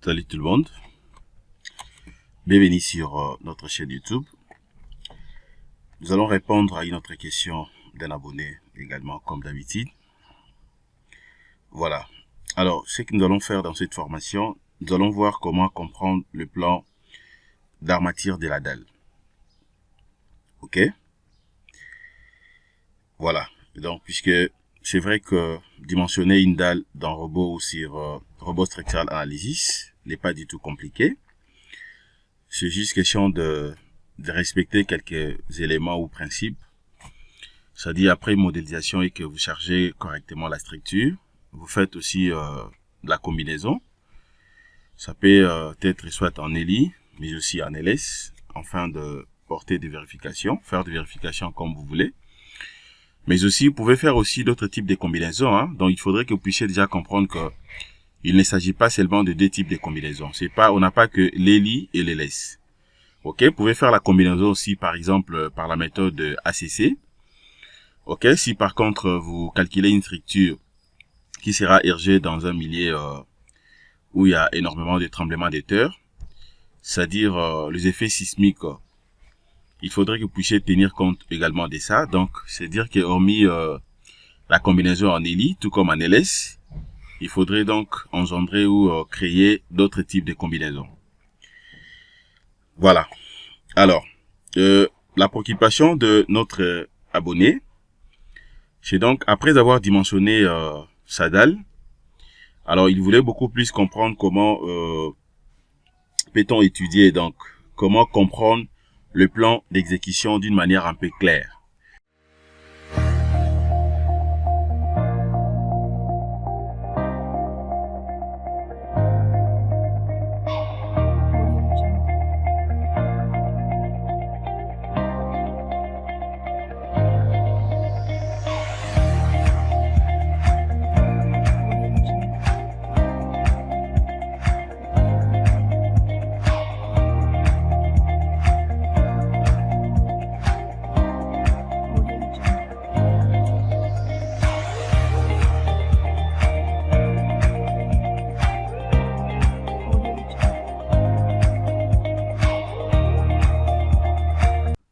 Salut tout le monde, bienvenue sur notre chaîne YouTube. Nous allons répondre à une autre question d'un abonné également comme d'habitude. Voilà, alors ce que nous allons faire dans cette formation, nous allons voir comment comprendre le plan d'armature de la dalle. Ok? Voilà, donc puisque c'est vrai que dimensionner une dalle dans robot ou sur robot structural analysis n'est pas du tout compliqué. C'est juste question de respecter quelques éléments ou principes. C'est-à-dire après modélisation et que vous chargez correctement la structure, vous faites aussi de la combinaison. Ça peut être soit en ELI, mais aussi en LS, afin de porter des vérifications, faire des vérifications comme vous voulez. Mais aussi, vous pouvez faire aussi d'autres types de combinaisons. Donc, il faudrait que vous puissiez déjà comprendre que il ne s'agit pas seulement de deux types de combinaisons. On n'a pas que l'ELI et l'LS. Ok, vous pouvez faire la combinaison aussi, par exemple, par la méthode ACC. Ok, si par contre vous calculez une structure qui sera érigée dans un milieu où il y a énormément de tremblements de terre, c'est-à-dire les effets sismiques, il faudrait que vous puissiez tenir compte également de ça. Donc, c'est dire que hormis la combinaison en ELI, tout comme en LS, il faudrait donc engendrer ou créer d'autres types de combinaisons. Voilà. Alors, la préoccupation de notre abonné, c'est donc, après avoir dimensionné sa dalle, alors il voulait beaucoup plus comprendre comment peut-on étudier, donc comment comprendre le plan d'exécution d'une manière un peu claire.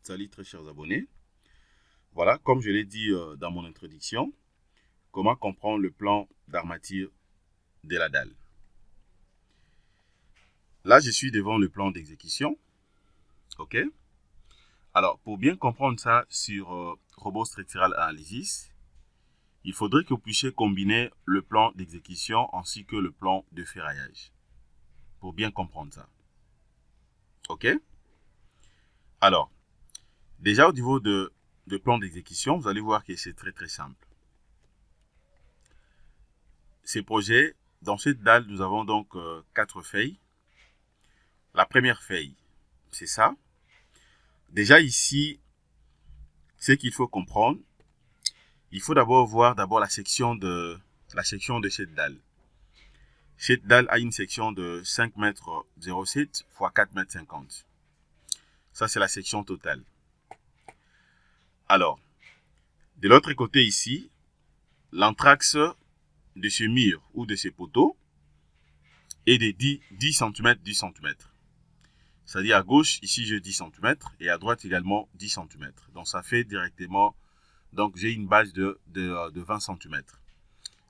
Salut très chers abonnés. Voilà, comme je l'ai dit dans mon introduction, comment comprendre le plan d'armature de la dalle. Là, je suis devant le plan d'exécution. Ok. Alors, pour bien comprendre ça sur Robot Structural Analysis, il faudrait que vous puissiez combiner le plan d'exécution ainsi que le plan de ferraillage. Pour bien comprendre ça. Ok. Alors, déjà au niveau de plan d'exécution, vous allez voir que c'est très très simple. Ces projets, dans cette dalle, nous avons donc 4 feuilles. La première feuille, c'est ça. Déjà ici, ce qu'il faut comprendre, il faut d'abord voir la section de cette dalle. Cette dalle a une section de 5 m 07 x 4 m 50. Ça, c'est la section totale. Alors, de l'autre côté ici, l'anthrax de ce mur ou de ce poteau est de 10 cm, 10 cm. C'est-à-dire à gauche, ici j'ai 10 cm et à droite également 10 cm. Donc ça fait directement, donc j'ai une base de 20 cm.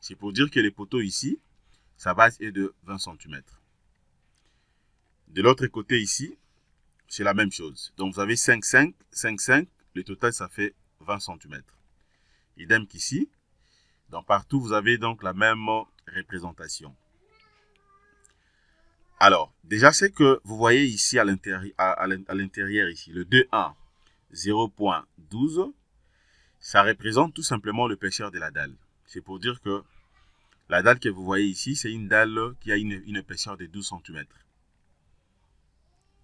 C'est pour dire que les poteaux ici, sa base est de 20 cm. De l'autre côté ici, c'est la même chose. Donc vous avez 5, 5, 5, 5, le total ça fait 20 cm. Idem qu'ici, donc partout vous avez donc la même représentation. Alors, déjà, c'est que vous voyez ici à l'intérieur, ici, le 2,1, 0,12, ça représente tout simplement l'épaisseur de la dalle. C'est pour dire que la dalle que vous voyez ici, c'est une dalle qui a une épaisseur de 12 cm.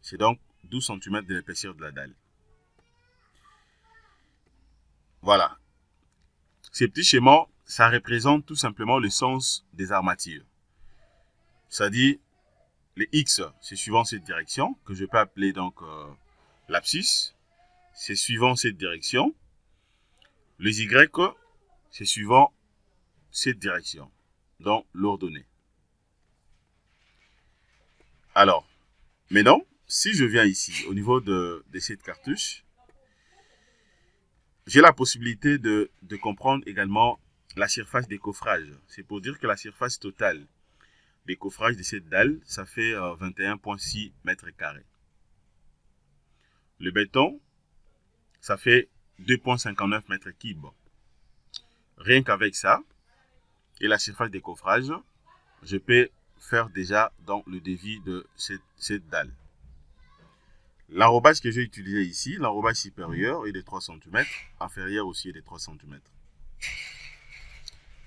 C'est donc 12 cm de l'épaisseur de la dalle. Voilà. Ces petits schémas, ça représente tout simplement le sens des armatures. C'est-à-dire, les X, c'est suivant cette direction, que je peux appeler donc l'abscisse. C'est suivant cette direction. Les Y, c'est suivant cette direction, donc l'ordonnée. Alors, maintenant, si je viens ici, au niveau de cette cartouche, j'ai la possibilité de comprendre également la surface des coffrages. C'est pour dire que la surface totale des coffrages de cette dalle, ça fait 21,6 mètres carrés. Le béton, ça fait 2,59 mètres cubes. Rien qu'avec ça, et la surface des coffrages, je peux faire déjà dans le devis de cette dalle. L'enrobage que j'ai utilisé ici, l'enrobage supérieur est de 3 cm, inférieur aussi est de 3 cm.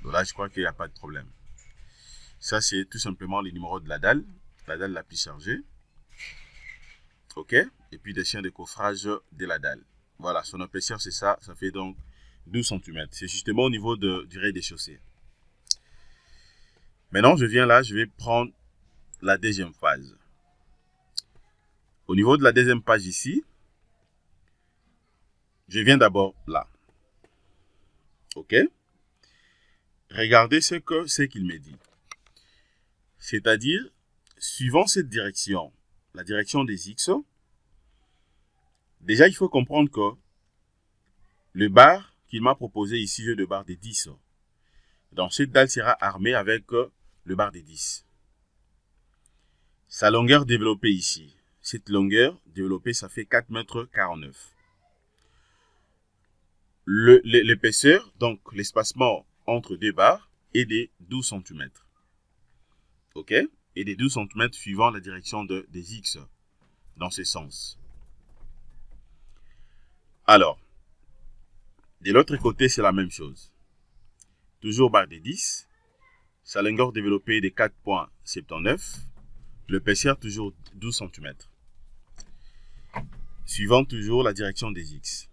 Donc là, je crois qu'il n'y a pas de problème. Ça, c'est tout simplement le numéro de la dalle la plus chargée. OK? Et puis des chiens de coffrage de la dalle. Voilà, son épaisseur, c'est ça. Ça fait donc 12 cm. C'est justement au niveau du rez-de-chaussée. Maintenant, je viens là, je vais prendre la deuxième phase. Au niveau de la deuxième page ici, je viens d'abord là. OK? Regardez ce qu'il me dit. C'est-à-dire, suivant cette direction, la direction des X, déjà, il faut comprendre que le bar qu'il m'a proposé ici, j'ai le bar de 10. Donc, cette dalle sera armée avec le bar de 10. Sa longueur développée ici, cette longueur développée, ça fait 4,49 m. L'épaisseur, donc l'espacement entre deux barres, est de 12 cm. OK? Et des 12 cm suivant la direction des X dans ce sens. Alors, de l'autre côté, c'est la même chose. Toujours barre de 10. Sa longueur développée est de 4,79. L'épaisseur toujours 12 cm. Suivant toujours la direction des X.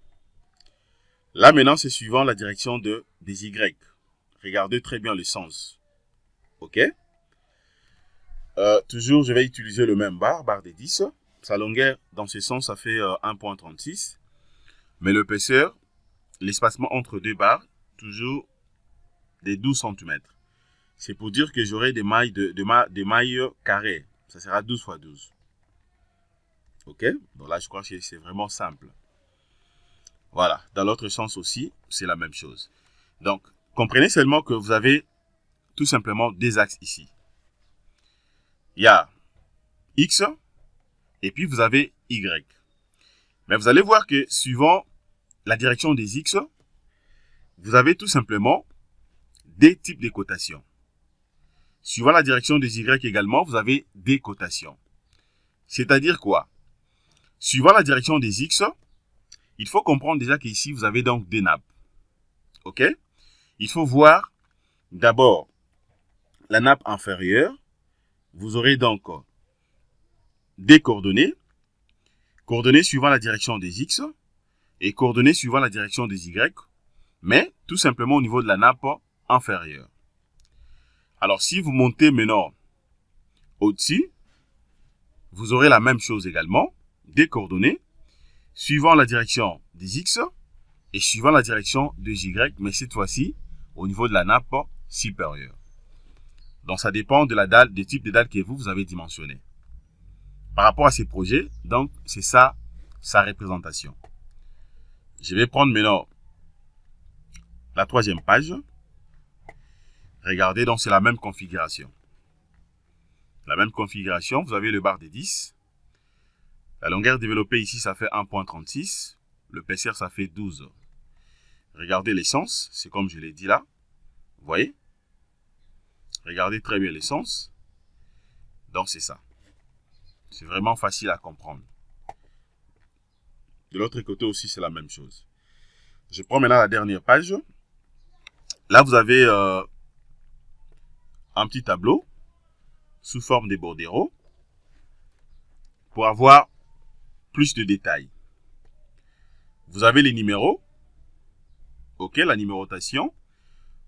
Là, maintenant, c'est suivant la direction des Y. Regardez très bien le sens. OK? Toujours, je vais utiliser le même barre de 10. Sa longueur, dans ce sens, ça fait 1,36. Mais l'épaisseur, l'espacement entre deux barres, toujours des 12 cm. C'est pour dire que j'aurai des mailles, des mailles carrées. Ça sera 12 x 12. OK? Donc là, je crois que c'est vraiment simple. Voilà. Dans l'autre sens aussi, c'est la même chose. Donc, comprenez seulement que vous avez tout simplement deux axes ici. Il y a X et puis vous avez Y. Mais vous allez voir que suivant la direction des X, vous avez tout simplement des types de cotations. Suivant la direction des Y également, vous avez des cotations. C'est-à-dire quoi? Suivant la direction des X, il faut comprendre déjà qu'ici, vous avez donc des nappes. OK? Il faut voir d'abord la nappe inférieure. Vous aurez donc des coordonnées. Coordonnées suivant la direction des X et coordonnées suivant la direction des Y. Mais tout simplement au niveau de la nappe inférieure. Alors, si vous montez maintenant au-dessus, vous aurez la même chose également, des coordonnées, suivant la direction des X et suivant la direction des Y, mais cette fois-ci, au niveau de la nappe supérieure. Donc, ça dépend de la dalle, du type de dalle que vous avez dimensionné. Par rapport à ces projets, donc, c'est ça, sa représentation. Je vais prendre maintenant la troisième page. Regardez, donc, c'est la même configuration. La même configuration, vous avez le bar de 10. La longueur développée ici, ça fait 1,36. L'épaisseur, ça fait 12. Regardez l'essence, c'est comme je l'ai dit là. Vous voyez? Regardez très bien l'essence. Donc, c'est ça. C'est vraiment facile à comprendre. De l'autre côté aussi, c'est la même chose. Je prends maintenant la dernière page. Là, vous avez un petit tableau sous forme de bordereaux pour avoir plus de détails. Vous avez les numéros, OK, la numérotation,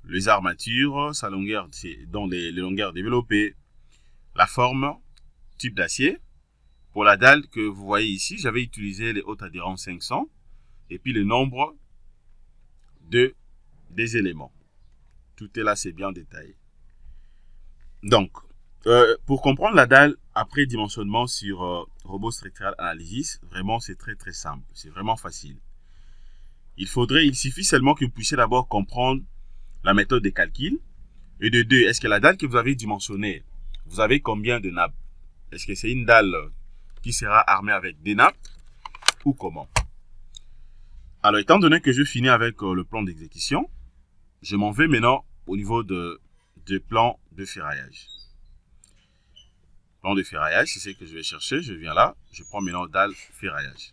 les armatures, sa longueur, dont les longueurs développées, la forme, type d'acier. Pour la dalle que vous voyez ici, j'avais utilisé les hautes adhérences 500 et puis le nombre des éléments. Tout est là, c'est bien détaillé. Donc, Pour comprendre la dalle après dimensionnement sur Robot Structural Analysis, vraiment c'est très très simple, c'est vraiment facile. Il suffit seulement que vous puissiez d'abord comprendre la méthode de calcul. Et de deux, est-ce que la dalle que vous avez dimensionnée, vous avez combien de nappes? Est-ce que c'est une dalle qui sera armée avec des nappes ou comment? Alors, étant donné que je finis avec le plan d'exécution, je m'en vais maintenant au niveau de plan de ferraillage. Plan de ferraillage, c'est ce que je vais chercher. Je viens là, je prends maintenant dalle ferraillage.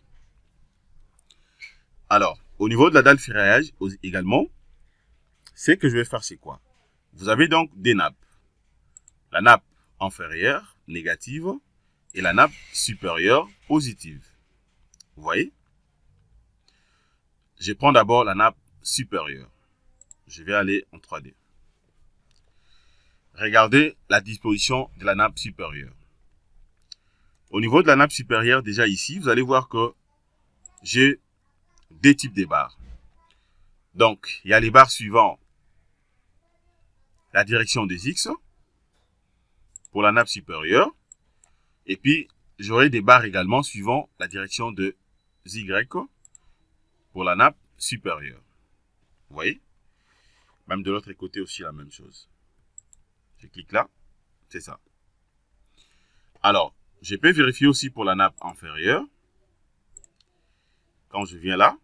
Alors, au niveau de la dalle ferraillage également, ce que je vais faire, c'est quoi? Vous avez donc des nappes. La nappe inférieure, négative, et la nappe supérieure, positive. Vous voyez? Je prends d'abord la nappe supérieure. Je vais aller en 3D. Regardez la disposition de la nappe supérieure. Au niveau de la nappe supérieure, déjà ici, vous allez voir que j'ai deux types de barres. Donc, il y a les barres suivant la direction des X pour la nappe supérieure. Et puis, j'aurai des barres également suivant la direction de Y pour la nappe supérieure. Vous voyez? Même de l'autre côté aussi la même chose. Je clique là, c'est ça. Alors, je peux vérifier aussi pour la nappe inférieure. Quand je viens là,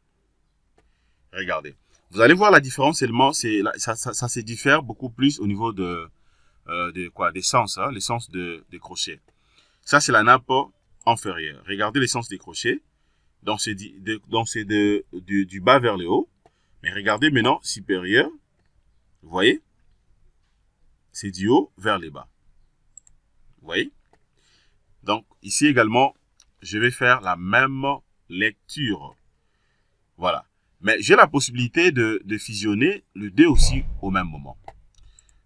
regardez. Vous allez voir la différence seulement, ça se diffère beaucoup plus au niveau des sens, hein, les sens des crochets. Ça, c'est la nappe inférieure. Regardez les sens des crochets. Donc, c'est du bas vers le haut. Mais regardez maintenant, supérieur. Vous voyez? C'est du haut vers le bas. Vous voyez? Donc, ici également, je vais faire la même lecture. Voilà. Mais j'ai la possibilité de fusionner les deux aussi au même moment.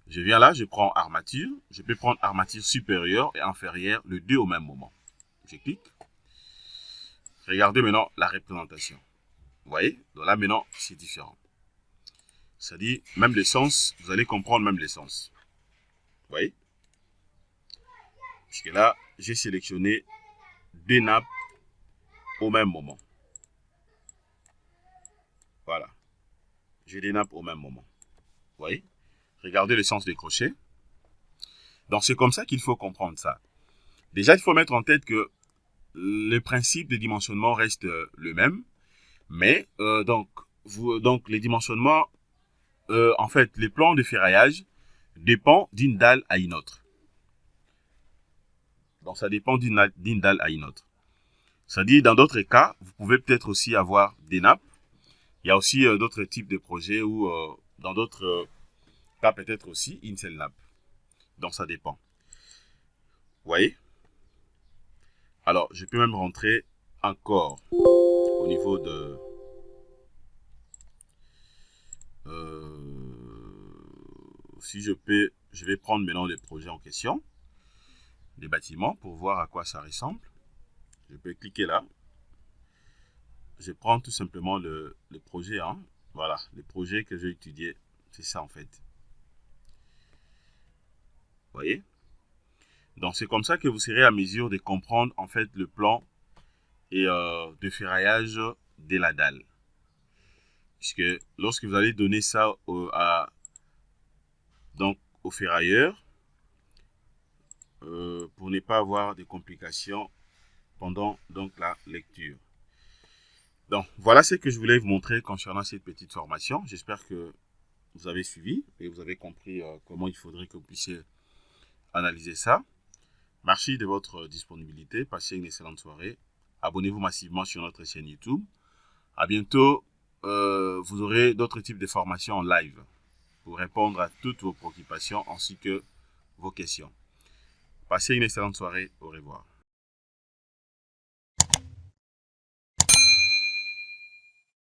Je viens là, je prends armature. Je peux prendre armature supérieure et inférieure, les deux au même moment. Je clique. Regardez maintenant la représentation. Vous voyez? Donc là, maintenant, c'est différent. C'est-à-dire, même les sens, vous allez comprendre même les sens. Vous voyez? Puisque là, j'ai sélectionné deux nappes au même moment. Voilà. J'ai des nappes au même moment. Vous voyez? Regardez le sens des crochets. Donc, c'est comme ça qu'il faut comprendre ça. Déjà, il faut mettre en tête que le principe de dimensionnement reste le même. Mais, donc, les dimensionnements, en fait, les plans de ferraillage dépendent d'une dalle à une autre. Donc, ça dépend d'une dalle à une autre. C'est-à-dire, dans d'autres cas, vous pouvez peut-être aussi avoir des nappes. Il y a aussi d'autres types de projets où, dans d'autres cas, peut-être aussi une seule nappe. Donc, ça dépend. Vous voyez? Alors, je peux même rentrer encore au niveau de... si je peux, je vais prendre maintenant les projets en question, les bâtiments, pour voir à quoi ça ressemble. Je peux cliquer là. Je prends tout simplement le projet. Hein. Voilà, les projets que j'ai étudiés, c'est ça en fait. Vous voyez? Donc, c'est comme ça que vous serez à mesure de comprendre en fait le plan et de ferraillage de la dalle. Puisque lorsque vous allez donner ça au ferrailleur, pour ne pas avoir de complications pendant donc la lecture. Donc, voilà ce que je voulais vous montrer concernant cette petite formation. J'espère que vous avez suivi et vous avez compris comment il faudrait que vous puissiez analyser ça. Merci de votre disponibilité. Passez une excellente soirée. Abonnez-vous massivement sur notre chaîne YouTube. À bientôt. Vous aurez d'autres types de formations en live pour répondre à toutes vos préoccupations ainsi que vos questions. Passez une excellente soirée. Au revoir.